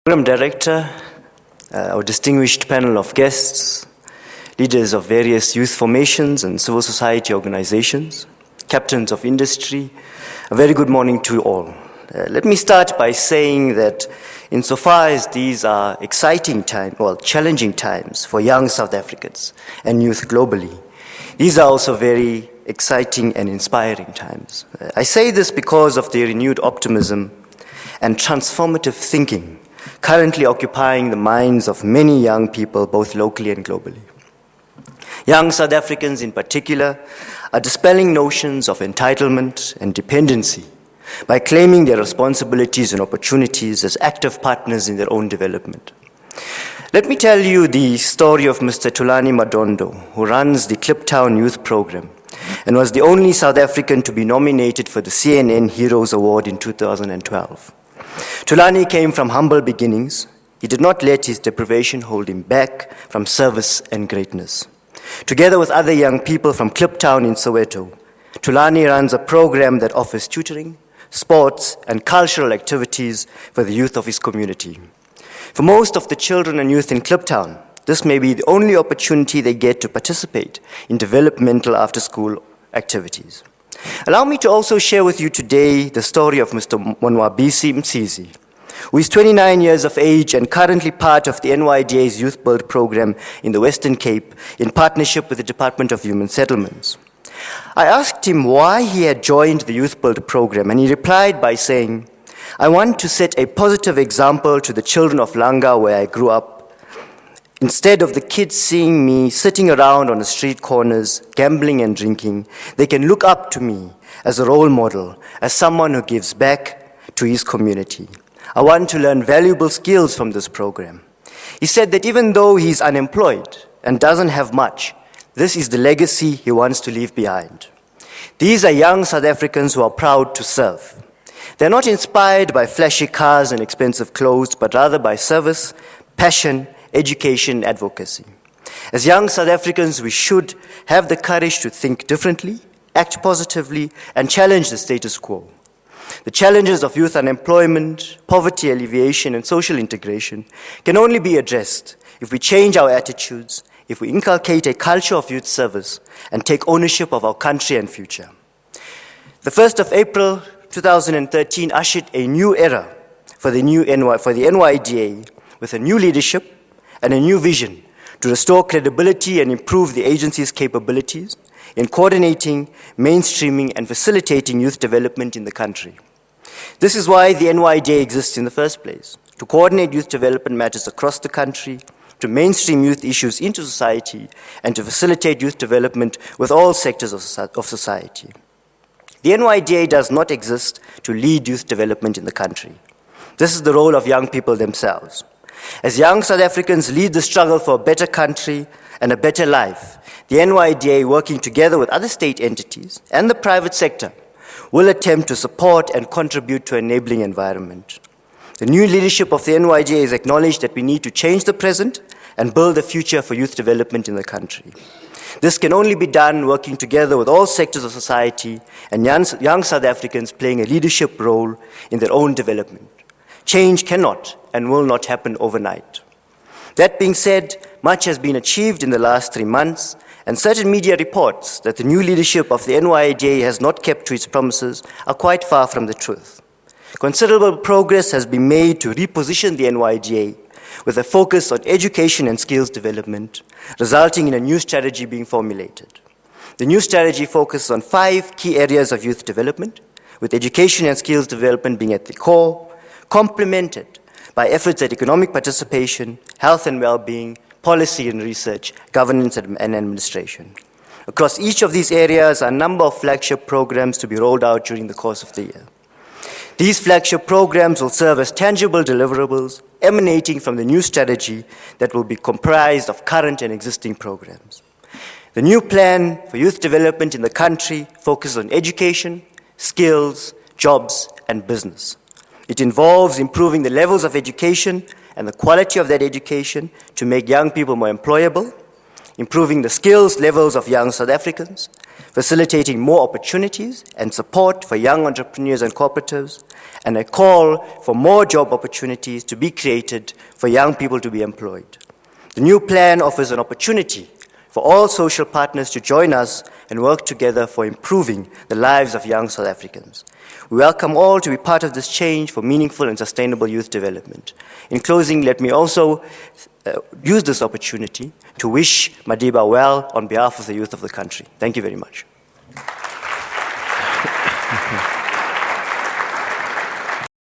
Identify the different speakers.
Speaker 1: Program Director, our distinguished panel of guests, leaders of various youth formations and civil society organizations, captains of industry, a very good morning to you all. Let me start by saying that insofar as these are exciting times, well, challenging times for young South Africans and youth globally, these are also very exciting and inspiring times. I say this because of the renewed optimism and transformative thinking currently occupying the minds of many young people, both locally and globally. Young South Africans in particular are dispelling notions of entitlement and dependency by claiming their responsibilities and opportunities as active partners in their own development. Let me tell you the story of Mr. Thulani Madondo, who runs the Kliptown Youth Program and was the only South African to be nominated for the CNN Heroes Award in 2012. Thulani came from humble beginnings. He did not let his deprivation hold him back from service and greatness. Together with other young people from Kliptown in Soweto, Thulani runs a program that offers tutoring, sports, and cultural activities for the youth of his community. For most of the children and youth in Kliptown, this may be the only opportunity they get to participate in developmental after-school activities. Allow me to also share with you today the story of Mr. Monwabisi Msizi, who is 29 years of age and currently part of the NYDA's Youth Build program in the Western Cape in partnership with the Department of Human Settlements. I asked him why he had joined the Youth Build program, and he replied by saying, "I want to set a positive example to the children of Langa where I grew up. Instead of the kids seeing me sitting around on the street corners, gambling and drinking, they can look up to me as a role model, as someone who gives back to his community. I want to learn valuable skills from this program." He said that even though he's unemployed and doesn't have much, this is the legacy he wants to leave behind. These are young South Africans who are proud to serve. They're not inspired by flashy cars and expensive clothes, but rather by service, passion, education, and advocacy. As young South Africans, we should have the courage to think differently, act positively, and challenge the status quo. The challenges of youth unemployment, poverty alleviation, and social integration can only be addressed if we change our attitudes, if we inculcate a culture of youth service, and take ownership of our country and future. The 1st of April 2013 ushered a new era for the NYDA with a new leadership and a new vision to restore credibility and improve the agency's capabilities in coordinating, mainstreaming, and facilitating youth development in the country. This is why the NYDA exists in the first place, to coordinate youth development matters across the country, to mainstream youth issues into society, and to facilitate youth development with all sectors of society. The NYDA does not exist to lead youth development in the country. This is the role of young people themselves. As young South Africans lead the struggle for a better country and a better life, the NYDA, working together with other state entities and the private sector, will attempt to support and contribute to an enabling environment. The new leadership of the NYDA has acknowledged that we need to change the present and build a future for youth development in the country. This can only be done working together with all sectors of society and young South Africans playing a leadership role in their own development. Change cannot and will not happen overnight. That being said, much has been achieved in the last 3 months, and certain media reports that the new leadership of the NYDA has not kept to its promises are quite far from the truth. Considerable progress has been made to reposition the NYDA with a focus on education and skills development, resulting in a new strategy being formulated. The new strategy focuses on 5 key areas of youth development, with education and skills development being at the core, complemented by efforts at economic participation, health and well-being, policy and research, governance and administration. Across each of these areas are a number of flagship programs to be rolled out during the course of the year. These flagship programs will serve as tangible deliverables emanating from the new strategy that will be comprised of current and existing programs. The new plan for youth development in the country focuses on education, skills, jobs, and business. It involves improving the levels of education and the quality of that education to make young people more employable, improving the skills levels of young South Africans, facilitating more opportunities and support for young entrepreneurs and cooperatives, and a call for more job opportunities to be created for young people to be employed. The new plan offers an opportunity for all social partners to join us and work together for improving the lives of young South Africans. We welcome all to be part of this change for meaningful and sustainable youth development. In closing, let me also use this opportunity to wish Madiba well on behalf of the youth of the country. Thank you very much.